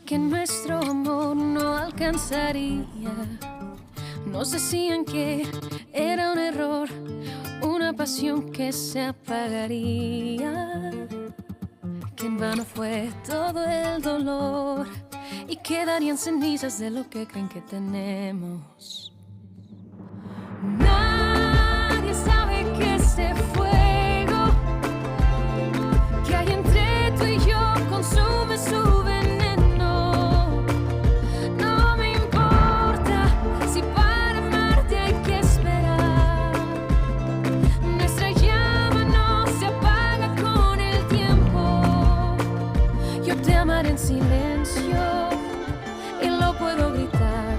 que nuestro amor no alcanzaría. Nos decían que era un error, una pasión que se apagaría, que en vano fue todo el dolor y quedarían cenizas de lo que creen que tenemos. Nadie sabe que ese fuego que hay entre tú y yo consume su veneno. No me importa si para amarte hay que esperar. Nuestra llama no se apaga con el tiempo. Yo te amaré en silencio y lo puedo gritar.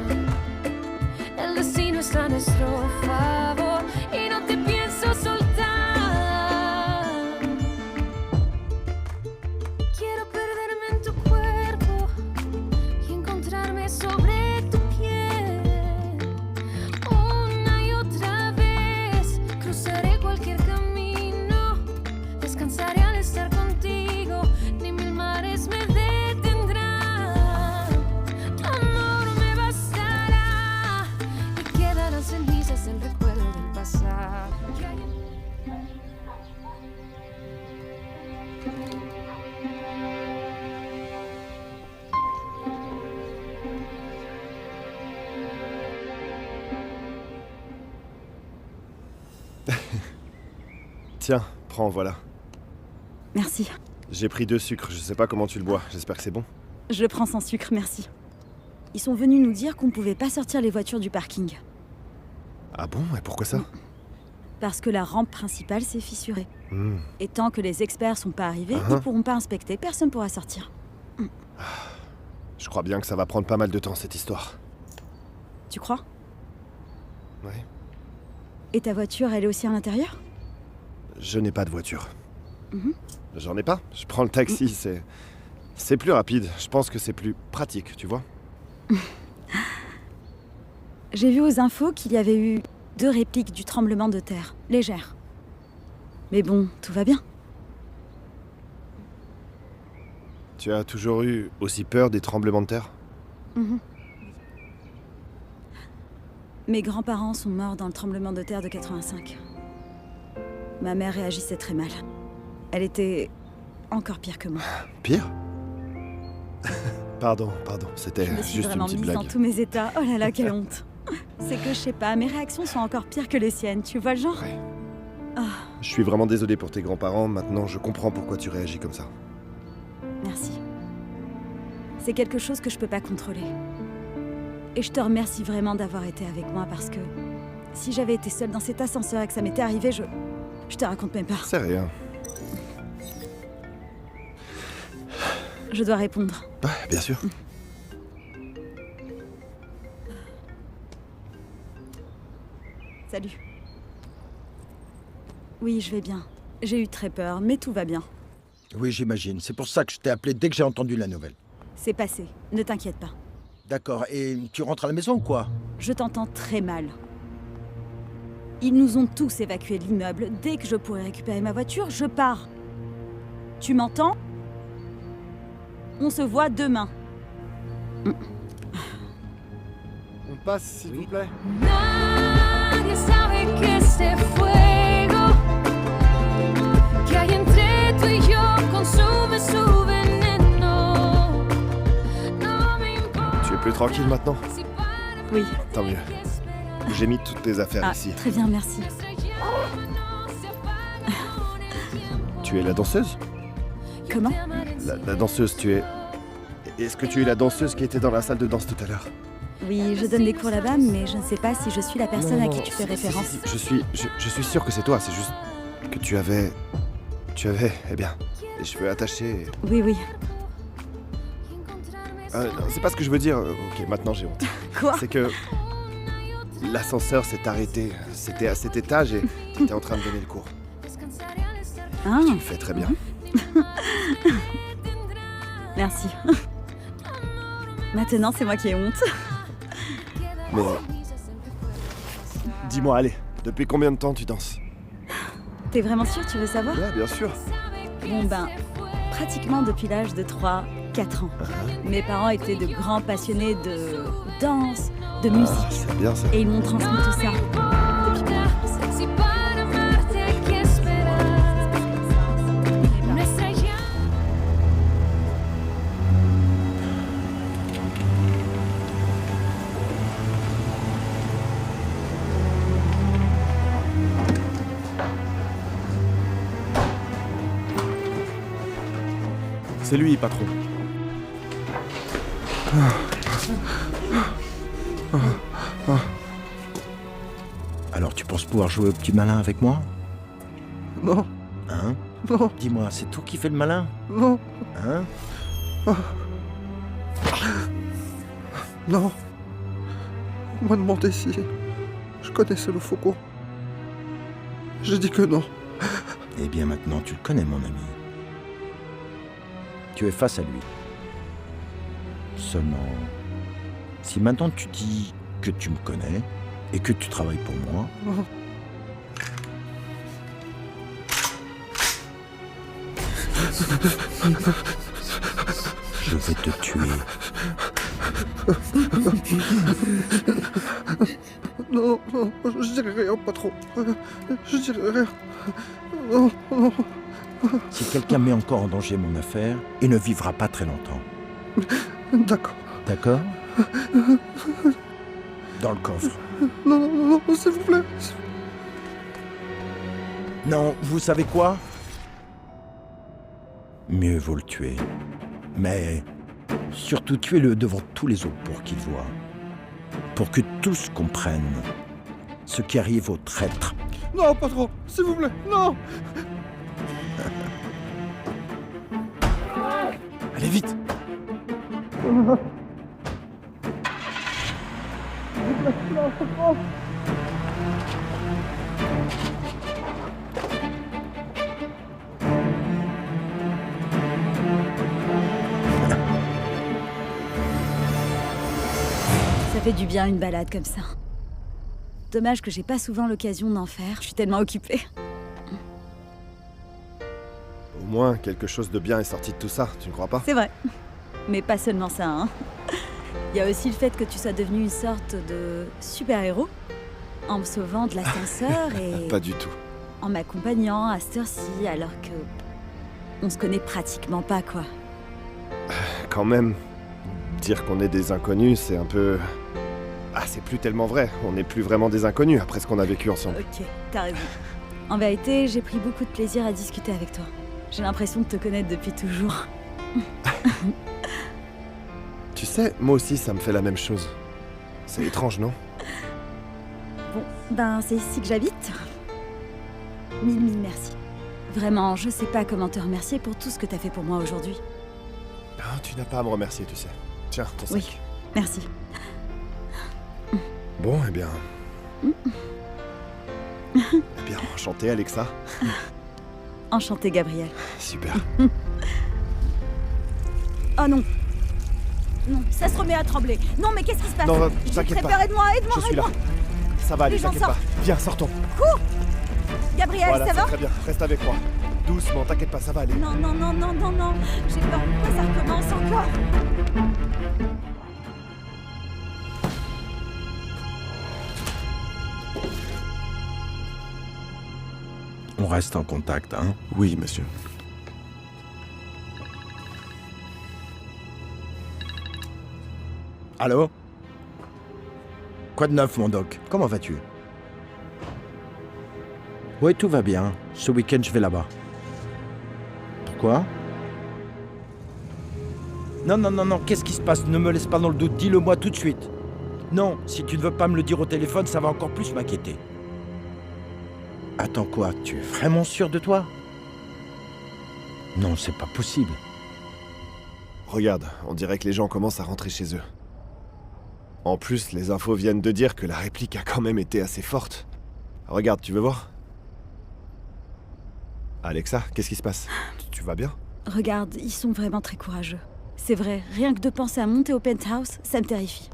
El destino está a nuestro favor y no te pienso soltar. Quiero perderme en tu cuerpo y encontrarme sobre tu piel. Una y otra vez cruzaré cualquier camino, descansaré al estar contigo, ni mil mares me detendrán. Tu amor me bastará y quedarán cenizas del recuerdo del pasado. Tiens, prends, voilà. Merci. J'ai pris 2 sucres, je sais pas comment tu le bois, j'espère que c'est bon. Je le prends sans sucre, merci. Ils sont venus nous dire qu'on pouvait pas sortir les voitures du parking. Ah bon? Et pourquoi ça? Parce que la rampe principale s'est fissurée. Et tant que les experts sont pas arrivés, Uh-huh. ils pourront pas inspecter, personne pourra sortir. Je crois bien que ça va prendre pas mal de temps, cette histoire. Tu crois? Ouais. Et ta voiture, elle est aussi à l'intérieur? Je n'ai pas de voiture. Mhm. J'en ai pas. Je prends le taxi, c'est plus rapide. Je pense que c'est plus pratique, tu vois. J'ai vu aux infos qu'il y avait eu 2 répliques du tremblement de terre, légères. Mais bon, tout va bien. Tu as toujours eu aussi peur des tremblements de terre? Mhm. Mes grands-parents sont morts dans le tremblement de terre de 85. Ma mère réagissait très mal. Elle était encore pire que moi. Pire? Pardon, c'était Je me suis juste une vraiment petite mise dans blague. tous mes états. Oh là là, quelle honte. C'est que je sais pas, mes réactions sont encore pires que les siennes, tu vois le genre? Ouais. Ah, Je suis vraiment désolé pour tes grands-parents, maintenant je comprends pourquoi tu réagis comme ça. merci. C'est quelque chose que je peux pas contrôler. Et je te remercie vraiment d'avoir été avec moi parce que si j'avais été seule dans cet ascenseur et que ça m'était arrivé, je te raconte même pas. C'est rien. Je dois répondre. Ouais, bien sûr. Salut. Oui, je vais bien. J'ai eu très peur, mais tout va bien. Oui, j'imagine. C'est pour ça que je t'ai appelé dès que j'ai entendu la nouvelle. C'est passé, ne t'inquiète pas. D'accord. Et tu rentres à la maison ou quoi? Je t'entends très mal. Ils nous ont tous évacués de l'immeuble. Dès que je pourrai récupérer ma voiture, je pars. Tu m'entends? On se voit demain. On passe, s'il vous plaît. Nadie sabe que ese fuego que hay entre tú y yo consume su veneno. No me importa Tu es plus tranquille maintenant? si para Oui. Tant mieux. que esperar. J'ai mis toutes tes affaires Ah, ici. très bien, merci. Nuestra llama no se apaga con el tiempo. Tu es la danseuse? Comment? La danseuse, tu es... Est-ce que tu es la danseuse qui était dans la salle de danse tout à l'heure? Oui, je donne des cours là-bas, mais je ne sais pas si je suis la personne à qui tu fais si, référence. si, je suis sûr que c'est toi, c'est juste que tu avais, eh bien, les cheveux attachés. Oui, oui. Non, c'est pas ce que je veux dire. Ok, maintenant j'ai honte. Quoi? C'est que l'ascenseur s'est arrêté. C'était à cet étage et t'étais en train de donner le cours. Ah, Tu le fais très bien. merci. Maintenant, c'est moi qui ai honte. Mais dis-moi, allez, depuis combien de temps tu danses? T'es vraiment sûr, tu veux savoir? Ouais, bien sûr. Bon ben, pratiquement depuis l'âge de 3, 4 ans. Mes parents étaient de grands passionnés de danse, de musique. C'est bien ça. Et ils m'ont transmis tout ça. Si para amarte hay que esperar. Nuestra llama. C'est lui, patron. Alors tu penses pouvoir jouer au petit malin avec moi? Non, Hein? non, Dis-moi, c'est toi qui fais le malin? non, Hein? non. On m'a demandé si je connaissais le faucon. J'ai dit que non. Eh bien maintenant tu le connais, mon ami. Tu es face à lui. Seulement, si maintenant tu dis que tu me connais et que tu travailles pour moi, je vais te tuer. Non, non, je dirai rien, patron. Je dirai rien. Non, non. Si quelqu'un met encore en danger mon affaire, il ne vivra pas très longtemps. D'accord. D'accord? Dans le coffre. Non, non, non, s'il vous plaît. Non, vous savez quoi? Mieux vaut le tuer. Mais surtout tuez-le devant tous les autres pour qu'il voie. Pour que tous comprennent ce qui arrive aux traîtres. Non, patron, s'il vous plaît, non. Allez vite. Ça fait du bien une balade comme ça. Dommage que j'ai pas souvent l'occasion d'en faire. Je suis tellement occupée. Au moins, quelque chose de bien est sorti de tout ça, tu ne crois pas? C'est vrai. Mais pas seulement ça, hein. Il y a aussi le fait que tu sois devenu une sorte de super-héros en me sauvant de l'ascenseur et Pas du tout. en m'accompagnant à cette heure-ci alors que on se connaît pratiquement pas, quoi. Quand même, dire qu'on est des inconnus, c'est un peu... Ah, c'est plus tellement vrai. On n'est plus vraiment des inconnus après ce qu'on a vécu ensemble. Ok, t'as raison. En vérité, j'ai pris beaucoup de plaisir à discuter avec toi. J'ai l'impression de te connaître depuis toujours. Tu sais, moi aussi, ça me fait la même chose. C'est étrange, non? Bon, ben c'est ici que j'habite. Mille merci. Vraiment, je sais pas comment te remercier pour tout ce que t'as fait pour moi aujourd'hui. Ah, tu n'as pas à me remercier, tu sais. Tiens, ton sac. Oui, merci. Bon, eh bien... Eh bien, enchanté, Alexa. Enchantée, Gabriel. Super. Oh non. Non, ça se remet à trembler. Non, mais qu'est-ce qui se passe? Non, J'ai t'inquiète très pas. peur, aide-moi, aide-moi, Je suis là. aide-moi. Ça va aller, Les gens t'inquiète pas. sortent. Viens, sortons. Gabriel, Voilà, ça c'est va? très bien. Reste avec moi. Doucement, t'inquiète pas, ça va aller. Non, non, non, non, non, non. J'ai peur que ça recommence encore. On reste en contact, hein? Oui, monsieur. Allô? Quoi de neuf, mon doc? Comment vas-tu? Oui, tout va bien. Ce week-end, je vais là-bas. Pourquoi? Non, non, non, non, qu'est-ce qui se passe? Ne me laisse pas dans le doute, dis-le-moi tout de suite. Non, si tu ne veux pas me le dire au téléphone, ça va encore plus m'inquiéter. Attends quoi? Tu es vraiment sûr de toi? Non, c'est pas possible. Regarde, on dirait que les gens commencent à rentrer chez eux. En plus, les infos viennent de dire que la réplique a quand même été assez forte. Regarde, tu veux voir? Alexa, qu'est-ce qui se passe? Tu vas bien? Regarde, ils sont vraiment très courageux. C'est vrai, rien que de penser à monter au penthouse, ça me terrifie.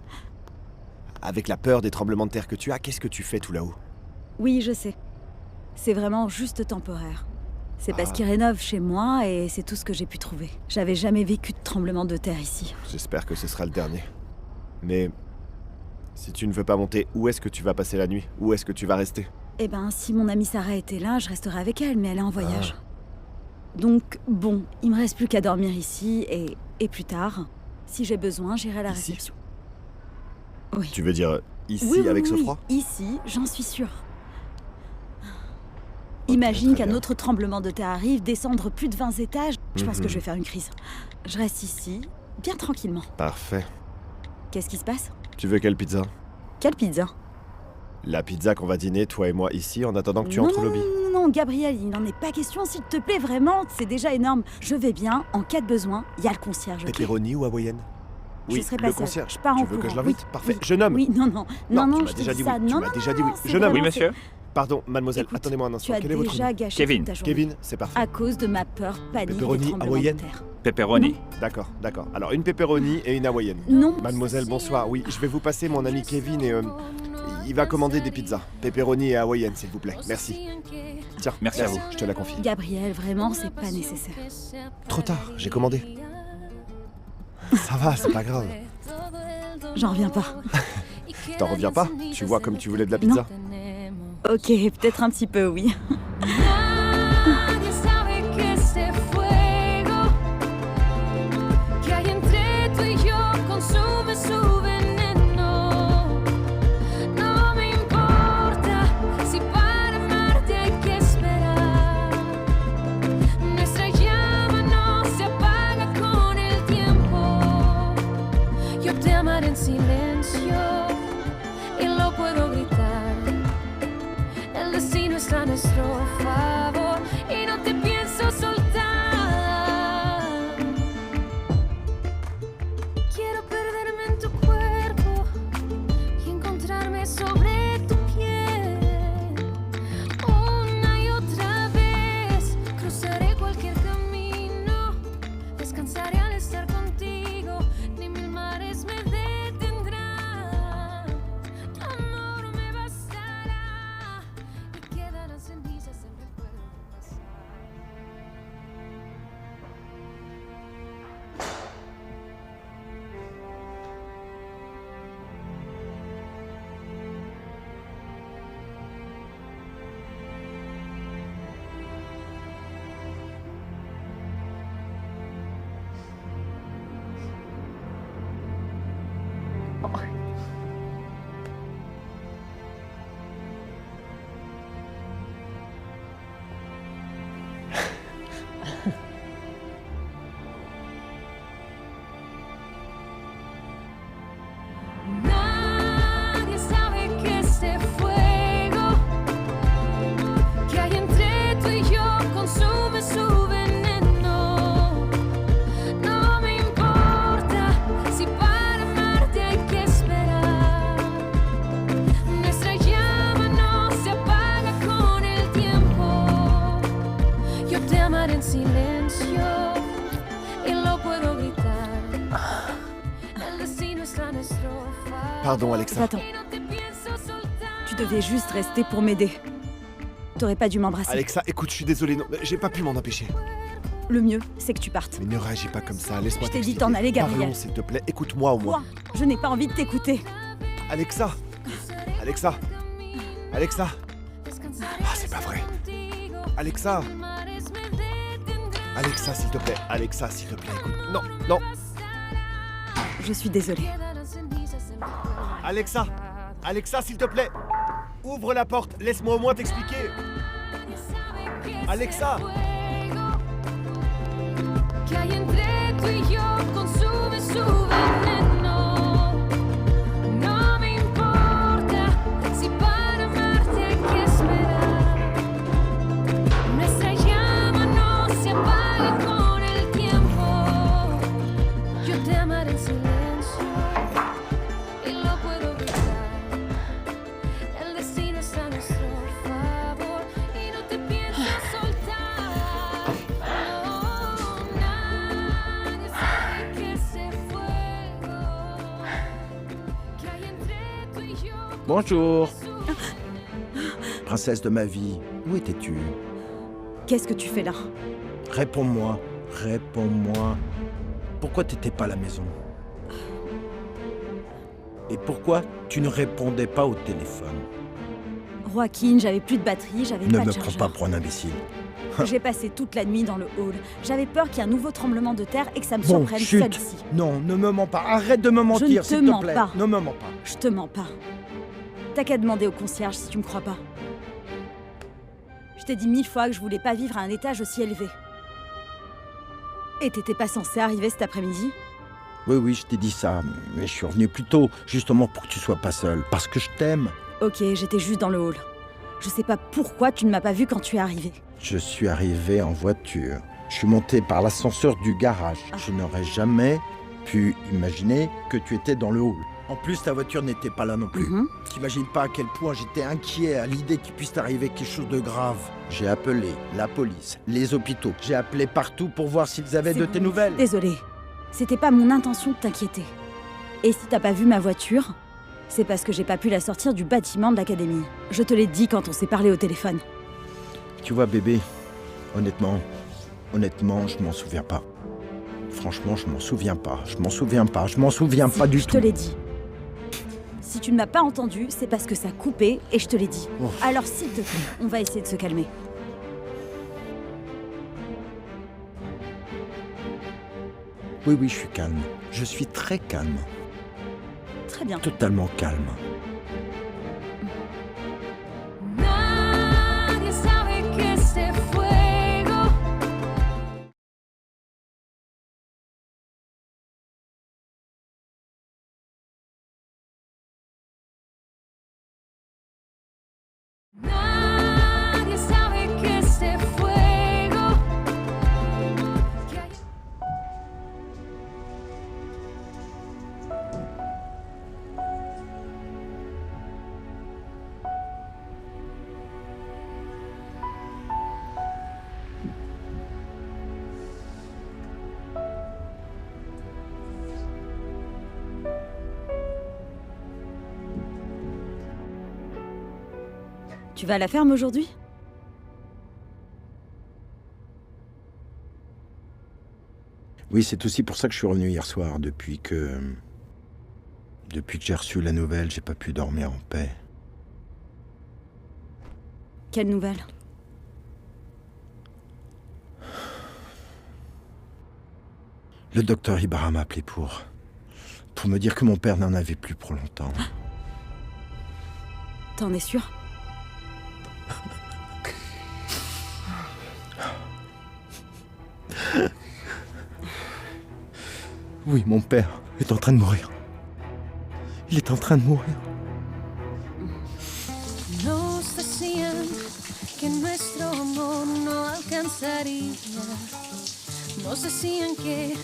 Avec la peur des tremblements de terre que tu as, qu'est-ce que tu fais tout là-haut? Oui, je sais. C'est vraiment juste temporaire. C'est parce qu'ils rénovent chez moi et c'est tout ce que j'ai pu trouver. J'avais jamais vécu de tremblement de terre ici. J'espère que ce sera le dernier. Mais si tu ne veux pas monter, où est-ce que tu vas passer la nuit? Où est-ce que tu vas rester? Eh ben, si mon amie Sarah était là, je resterais avec elle, mais elle est en voyage. Donc, bon, il me reste plus qu'à dormir ici et plus tard, si j'ai besoin, j'irai à la Ici? réception. Oui. Tu veux dire ici Oui, avec ce oui, froid? Ici, j'en suis sûre. Imagine très qu'un bien. autre tremblement de terre arrive, descendre plus de 20 étages. Je pense que Mhm. je vais faire une crise. Je reste ici, bien tranquillement. Parfait. Qu'est-ce qui se passe? Tu veux quelle pizza? Quelle pizza? La pizza qu'on va dîner, toi et moi, ici, en attendant que tu non, entres au non, lobby. non, Gabriel, il n'en est pas question, s'il te plaît, vraiment, c'est déjà énorme. Je vais bien, en cas de besoin, il y a le concierge. ok Pepperoni ou hawaïenne? Je Oui, serai pas le seule. concierge. Je pars Tu en veux que je courant. l'invite? Oui, Parfait. oui. Jeune homme. Oui, non, non, non, non, tu je m'as te déjà dis dit ça. oui. Tu Non, m'as non, déjà dit non, oui. c'est Jeune homme. vraiment- Oui, monsieur. Pardon, mademoiselle, Écoute, attendez-moi un instant. Tu as Quel est votre déjà nom? gâché Kevin. toute ta journée. Kevin, c'est parfait. À cause de ma peur, panique et Pepperoni tremblement de hawaïenne terre. Pepperoni. D'accord, d'accord. Alors, une pepperoni et une hawaïenne. Non, Mademoiselle, bonsoir. Oui, je vais vous passer mon ami Kevin et il va commander des pizzas. Pepperoni et hawaïenne, s'il vous plaît. Merci. Tiens, Merci à vous. Je te la confie. Gabriel, vraiment, c'est pas nécessaire. Trop tard, j'ai commandé. Ça va, c'est pas grave. J'en reviens pas. T'en reviens pas? Tu vois comme tu voulais de la pizza? Ok, peut-être un petit peu, oui. Nadie sabe que este fuego que hay entre tú y yo consume su veneno. No me importa si para amarte hay que esperar. Nuestra llama no se apaga con el tiempo. Yo te amaré en silencio y lo puedo gritar. El destino está a nuestro favor y no te pienso soltar. Quiero perderme en tu cuerpo y encontrarme sobre tu piel. Una y otra vez cruzaré cualquier camino, descansaré al estar contigo, ni mil mares me detendrán. Tu amor me bastará y quedarán cenizas en recuerdo del pasado. Nadie sabe que este fuego que hay entre tú y yo consume su veneno. No me importa si para amarte hay que esperar. Nuestra llama no se apaga con el tiempo. Yo te amaré en silencio y lo puedo gritar. El destino está a nuestro favor. Pardon, Alexa. Attends, Y no te pienso soltar. tu devais juste rester pour m'aider. T'aurais pas dû m'embrasser. Alexa, écoute, je suis désolé, non, j'ai pas pu m'en empêcher. Le mieux, c'est que tu partes. Mais ne réagis pas comme ça, laisse-moi Je t'ai dit t'expliquer. t'en aller, Gabriel. Parlons, s'il te plaît, écoute-moi au moins. Quoi? Je n'ai pas envie de t'écouter. Alexa Alexa Alexa Ah, c'est pas vrai. Alexa Alexa, s'il te plaît. Alexa, s'il te plaît, écoute. Non, non Je suis désolée. Alexa Alexa, s'il te plaît. Ouvre la porte, laisse-moi au moins t'expliquer. Alexa Que hay entre tú y yo consume su veneno. No me importa si para amarte hay que esperar. Nuestra llama no se apaga con el tiempo. Yo te amaré en silencio y lo puedo gritar. El destino está a nuestro favor y no te pienso soltar. No, nadie sabe que ese fuego que hay entre tú y yo Bonjour. Princesse de ma vie, où étais-tu? Qu'est-ce que tu fais là? Réponds-moi, réponds-moi. Pourquoi t'étais pas à la maison? Et pourquoi tu ne répondais pas au téléphone? Joaquin, j'avais plus de batterie, j'avais Ne pas de me prends chargeur. pas pour un imbécile. J'ai passé toute la nuit dans le hall. J'avais peur qu'il y ait un nouveau tremblement de terre et que ça me Bon, surprenne seule chut. ici. Non, ne me mens pas. Arrête de me mentir, Je ne te s'il te mens plaît. pas. Ne me mens pas. Je te mens pas. T'as qu'à demander au concierge si tu me crois pas. Je t'ai dit 1000 fois que je voulais pas vivre à un étage aussi élevé. Et t'étais pas censé arriver cet après-midi? Oui, je t'ai dit ça, mais je suis revenu plus tôt, justement pour que tu sois pas seul. Parce que je t'aime. Ok, j'étais juste dans le hall. Je sais pas pourquoi tu ne m'as pas vu quand tu es arrivé. Je suis arrivé en voiture. Je suis monté par l'ascenseur du garage. Je n'aurais jamais pu imaginer que tu étais dans le hall. En plus, ta voiture n'était pas là non plus. Mhm. T'imagines pas à quel point j'étais inquiet à l'idée qu'il puisse t'arriver quelque chose de grave. J'ai appelé la police, les hôpitaux. J'ai appelé partout pour voir s'ils avaient C'est de bon. tes nouvelles. Désolée. C'était pas mon intention de t'inquiéter. Et si t'as pas vu ma voiture, c'est parce que j'ai pas pu la sortir du bâtiment de l'académie. Je te l'ai dit quand on s'est parlé au téléphone. Tu vois, bébé, honnêtement, je m'en souviens pas. Franchement, je m'en souviens pas. Je m'en souviens Si, pas du je tout. te l'ai dit. Si tu ne m'as pas entendu, c'est parce que ça a coupé et je te l'ai dit. Oh. Alors s'il te plaît, on va essayer de se calmer. Oui, je suis calme. Je suis très calme. Très bien. Totalement calme. Nadie sabe que este fuego nadie sabe que este fuego que hay Tu vas à la ferme aujourd'hui? Oui, c'est aussi pour ça que je suis revenu hier soir. Depuis que j'ai reçu la nouvelle, j'ai pas pu dormir en paix. Quelle nouvelle? Le docteur Ibarra m'a appelé pour me dire que mon père n'en avait plus pour longtemps. T'en es sûr? Oui, mon père est en train de mourir. Il est en train de mourir. Nos decían que nuestro amor no alcanzaría. Nos decían que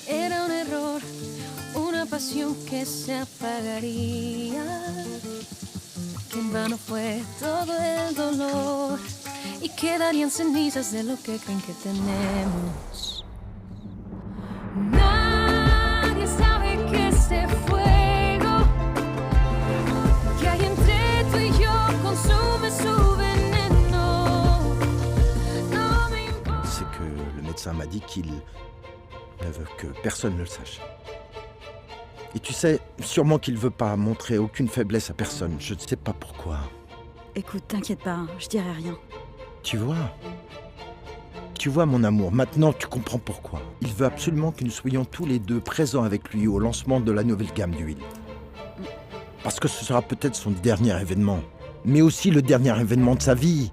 era un error, una pasión que se apagaría. Que en vano fue todo el dolor y quedarían cenizas de lo que creen que tenemos. Nadie sabe que este fuego que hay entre tú y yo consume su veneno. No me importa. C'est que le médecin m'a dit qu'il ne veut que personne ne le sache. Et tu sais, sûrement qu'il veut pas montrer aucune faiblesse à personne. Je ne sais pas pourquoi. Écoute, t'inquiète pas, hein, je dirai rien. Tu vois, mon amour, maintenant tu comprends pourquoi. Il veut absolument que nous soyons tous les deux présents avec lui au lancement de la nouvelle gamme d'huile. Parce que ce sera peut-être son dernier événement, mais aussi le dernier événement de sa vie.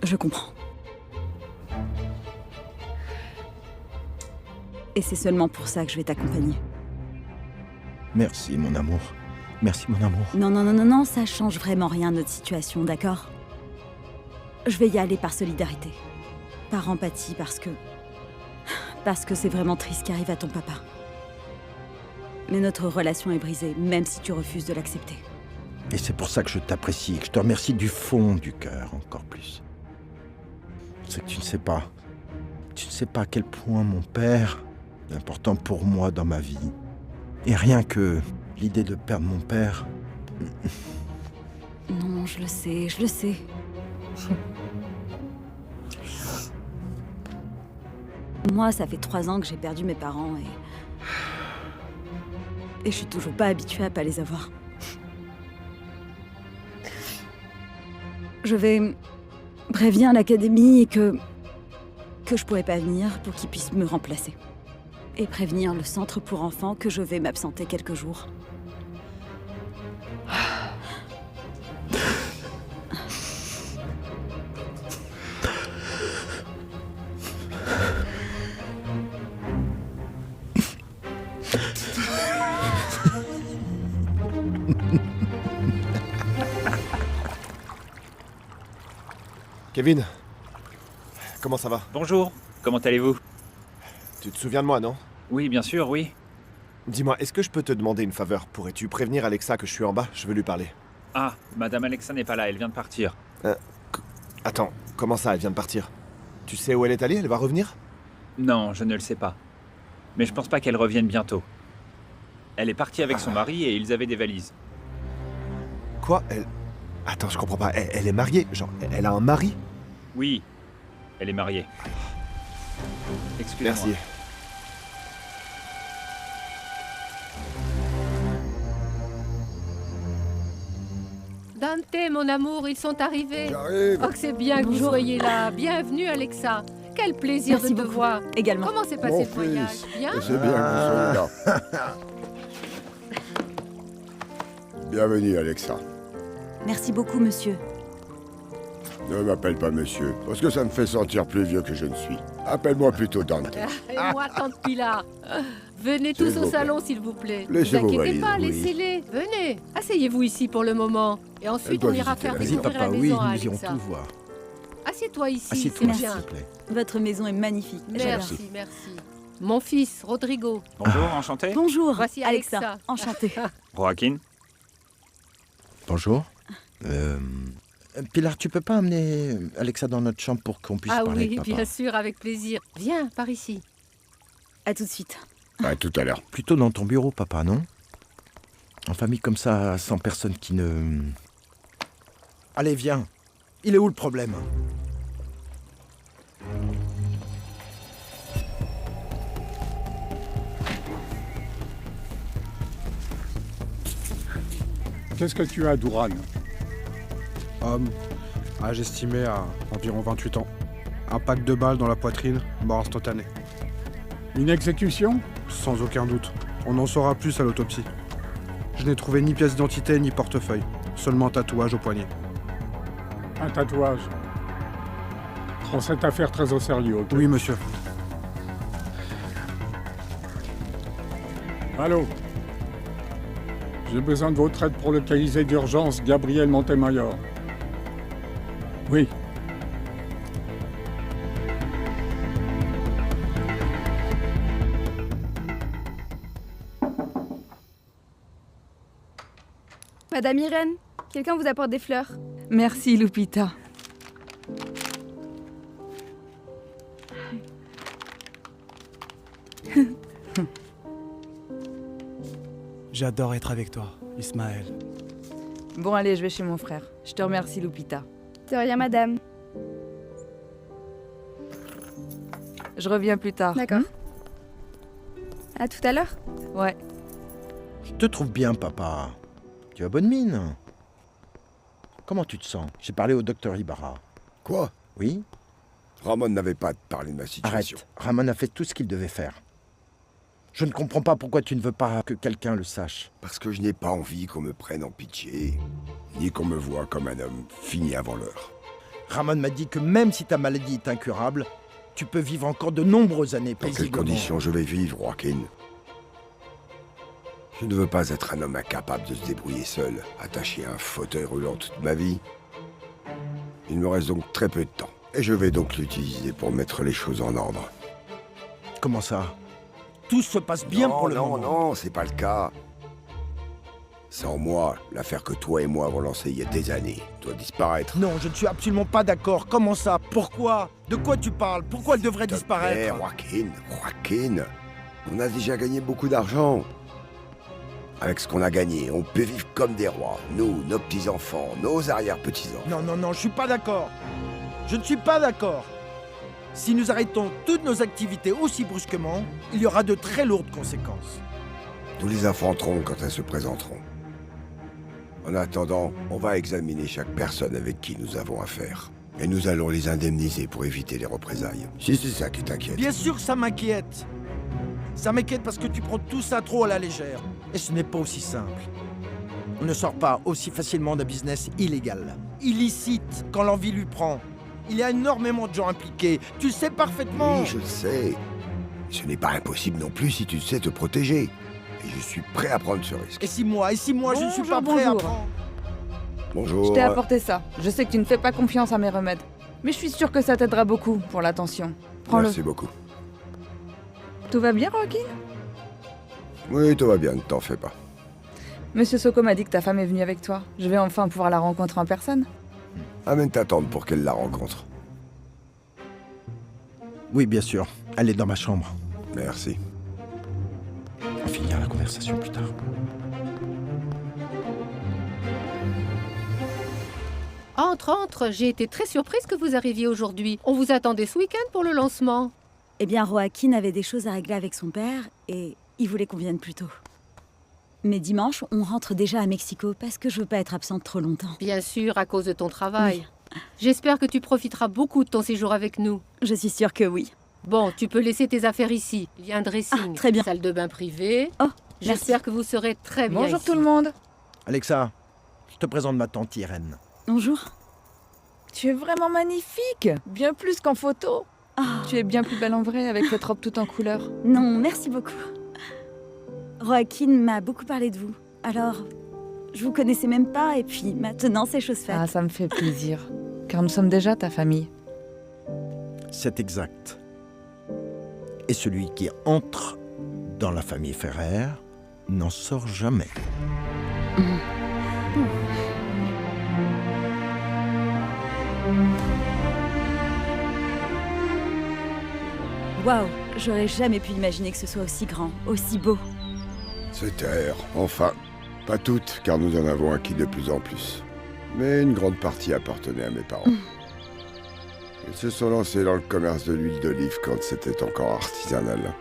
Je comprends. Et c'est seulement pour ça que je vais t'accompagner. Merci, mon amour. Merci, mon amour. Non, ça change vraiment rien à notre situation, d'accord? Je vais y aller par solidarité. Par empathie, parce que c'est vraiment triste ce qui arrive à ton papa. Mais notre relation est brisée, même si tu refuses de l'accepter. Et c'est pour ça que je t'apprécie et que je te remercie du fond du cœur, encore plus. C'est que tu ne sais pas à quel point mon père est important pour moi dans ma vie. Et rien que l'idée de perdre mon père, Non, je le sais. Moi, ça fait 3 ans que j'ai perdu mes parents et je suis toujours pas habituée à pas les avoir. Je vais prévenir l'académie et que je pourrai pas venir pour qu'ils puissent me remplacer. Et prévenir le centre pour enfants que je vais m'absenter quelques jours. Kevin, comment ça va? Bonjour, comment allez-vous? Tu te souviens de moi, non? Oui, bien sûr, oui. Dis-moi, est-ce que je peux te demander une faveur? Pourrais-tu prévenir Alexa que je suis en bas? Je veux lui parler. Ah, Madame Alexa n'est pas là, elle vient de partir. Attends, comment ça, elle vient de partir? Tu sais où elle est allée? Elle va revenir? Non, je ne le sais pas. Mais je pense pas qu'elle revienne bientôt. Elle est partie avec son mari et ils avaient des valises. Quoi? Attends, je comprends pas. Elle est mariée? Genre, elle a un mari? Oui, elle est mariée. Excusez-moi. Merci. Dante, mon amour, ils sont arrivés. J'arrive. Oh, que c'est bien que vous Bonjour. soyez là. Bienvenue, Alexa. Quel plaisir Merci de te beaucoup. voir. Également. Comment s'est Mon passé le voyage? fils. Bien? Et c'est bien que vous soyez là. Bienvenue, Alexa. Merci beaucoup, monsieur. Ne m'appelle pas monsieur, parce que ça me fait sentir plus vieux que je ne suis. Appelle-moi plutôt Dante. Et moi, tante Pilar. Venez S'il tous vous au plaît. salon, s'il vous plaît. Laissez Ne vous vos inquiétez valises, pas, oui. laissez-les. Venez. Asseyez-vous ici pour le moment. Et ensuite, doit on ira visiter faire la Vas-y, maison. découvrir papa, la oui, maison à nous irons Alexa. tout voir. Assieds-toi ici, Assieds-toi, c'est s'il bien. te plaît. Votre maison est magnifique. Merci, merci. Mon fils, Rodrigo. Bonjour, enchanté. Bonjour, Voici Alexa. Alexa. Enchantée. Joaquin. Bonjour. Pilar, tu peux pas amener Alexa dans notre chambre pour qu'on puisse Ah parler oui, avec papa? bien sûr, avec plaisir. Viens, par ici. À tout de suite. À tout à l'heure. Plutôt dans ton bureau, papa, non? En famille comme ça, sans personne qui ne... Allez, viens. Il est où le problème? Qu'est-ce que tu as, Douran? Homme, âge estimé à environ 28 ans. Impact de balle dans la poitrine, mort instantanée. Une exécution? Sans aucun doute. On en saura plus à l'autopsie. Je n'ai trouvé ni pièce d'identité ni portefeuille. Seulement tatouage au poignet. Un tatouage. Prends cette affaire très au sérieux, ok? Oui, monsieur. Allô? J'ai besoin de votre aide pour localiser d'urgence Gabriel Montemayor. Oui. Madame Irène, quelqu'un vous apporte des fleurs? Merci, Lupita. J'adore être avec toi, Ismaël. Bon, allez, je vais chez mon frère. Je te remercie, Lupita. De rien, madame. Je reviens plus tard. D'accord. À tout à l'heure. Ouais. Je te trouve bien, papa. Tu as bonne mine. Comment tu te sens? J'ai parlé au docteur Ibarra. Quoi? Oui? Ramon n'avait pas parlé de ma situation. Arrête. Ramon a fait tout ce qu'il devait faire. Je ne comprends pas pourquoi tu ne veux pas que quelqu'un le sache. Parce que je n'ai pas envie qu'on me prenne en pitié, ni qu'on me voie comme un homme fini avant l'heure. Ramon m'a dit que même si ta maladie est incurable, tu peux vivre encore de nombreuses années Dans quelles paisiblement. conditions je vais vivre, Joaquin? Je ne veux pas être un homme incapable de se débrouiller seul, attaché à un fauteuil roulant toute ma vie. Il me reste donc très peu de temps, et je vais donc l'utiliser pour mettre les choses en ordre. Comment ça? Tout se passe bien pour le moment. Non, c'est pas le cas. Sans moi, l'affaire que toi et moi avons lancée il y a des années doit disparaître. Non, je ne suis absolument pas d'accord. Comment ça? Pourquoi? De quoi tu parles? Pourquoi elle devrait disparaître? Joaquin, on a déjà gagné beaucoup d'argent. Avec ce qu'on a gagné, on peut vivre comme des rois. Nous, nos petits-enfants, nos arrière-petits-enfants. Non, je suis pas d'accord. Je ne suis pas d'accord. Si nous arrêtons toutes nos activités aussi brusquement, il y aura de très lourdes conséquences. Nous les affronterons quand elles se présenteront. En attendant, on va examiner chaque personne avec qui nous avons affaire. Et nous allons les indemniser pour éviter les représailles. Si c'est ça qui t'inquiète. Bien sûr, ça m'inquiète. Ça m'inquiète parce que tu prends tout ça trop à la légère. Et ce n'est pas aussi simple. On ne sort pas aussi facilement d'un business illégal. Illicite, quand l'envie lui prend. Il y a énormément de gens impliqués. Tu le sais parfaitement. Oui, je le sais. Ce n'est pas impossible non plus si tu sais te protéger. Et je suis prêt à prendre ce risque. Et si moi, je ne suis pas prêt à prendre... Bonjour. Je t'ai apporté ça. Je sais que tu ne fais pas confiance à mes remèdes. Mais je suis sûre que ça t'aidera beaucoup pour l'attention. Prends-le. Merci beaucoup. Tout va bien, Joaquin? Oui, tout va bien, ne t'en fais pas. Monsieur Soko m'a dit que ta femme est venue avec toi. Je vais enfin pouvoir la rencontrer en personne. Amène ta tante pour qu'elle la rencontre. Oui, bien sûr. Elle est dans ma chambre. Merci. On finira la conversation plus tard. Entre, j'ai été très surprise que vous arriviez aujourd'hui. On vous attendait ce week-end pour le lancement. Eh bien, Joaquin avait des choses à régler avec son père et il voulait qu'on vienne plus tôt. Mais dimanche, on rentre déjà à Mexico parce que je veux pas être absente trop longtemps. Bien sûr, à cause de ton travail. Oui. J'espère que tu profiteras beaucoup de ton séjour avec nous. Je suis sûre que oui. Bon, tu peux laisser tes affaires ici. Il y a un dressing, très bien. Salle de bain privée. Oh, j'espère que vous serez très bien Bonjour ici. tout le monde. Alexa, je te présente ma tante Irène. Bonjour. Tu es vraiment magnifique. Bien plus qu'en photo. Oh. Tu es bien plus belle en vrai avec cette robe toute en couleur. Non, merci beaucoup. Joaquin m'a beaucoup parlé de vous. Alors, je vous connaissais même pas et puis maintenant c'est chose faite. Ah, ça me fait plaisir. Car nous sommes déjà ta famille. C'est exact. Et celui qui entre dans la famille Ferrer n'en sort jamais. Waouh, j'aurais jamais pu imaginer que ce soit aussi grand, aussi beau. Se taire, enfin. Pas toutes, car nous en avons acquis de plus en plus. Mais une grande partie appartenait à mes parents. Ils se sont lancés dans le commerce de l'huile d'olive quand c'était encore artisanal.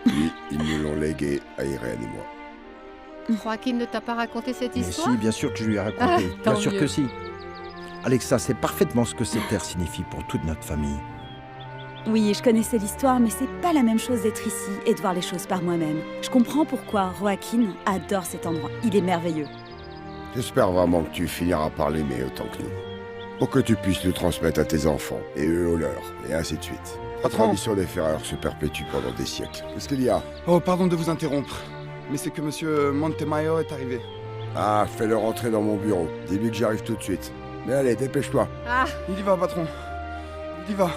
Puis, ils nous l'ont légué à Irène et moi. Joaquin ne t'a pas raconté cette Mais histoire? si, bien sûr que je lui ai raconté. Bien sûr mieux. que si. Alexa sait parfaitement ce que cette terre signifie pour toute notre famille. Oui, je connaissais l'histoire, mais c'est pas la même chose d'être ici et de voir les choses par moi-même. Je comprends pourquoi Joaquin adore cet endroit. Il est merveilleux. J'espère vraiment que tu finiras par l'aimer autant que nous. Pour que tu puisses le transmettre à tes enfants, et eux aux leurs, et ainsi de suite. La tradition des Ferreurs se perpétue pendant des siècles. Qu'est-ce qu'il y a? Oh, pardon de vous interrompre. Mais c'est que monsieur Montemayor est arrivé. Ah, fais-le rentrer dans mon bureau. Dis-lui que j'arrive tout de suite. Mais allez, dépêche-toi. Ah, Il y va, patron. Il y va.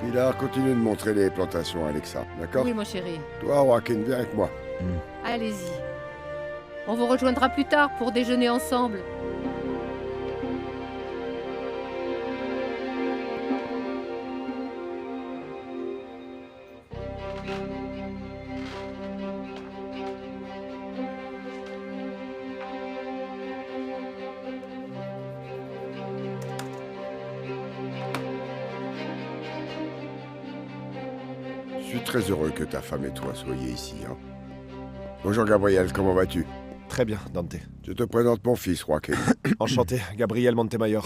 Puis là, continue de montrer les plantations à Alexa, d'accord? oui, mon chéri. Toi, Joaquin, viens avec moi. Allez-y. On vous rejoindra plus tard pour déjeuner ensemble. Je suis très heureux que ta femme et toi soyez ici, hein. Bonjour Gabriel, comment vas-tu? Très bien, Dante. Je te présente mon fils, Joaquin. Enchanté, Gabriel Montemayor.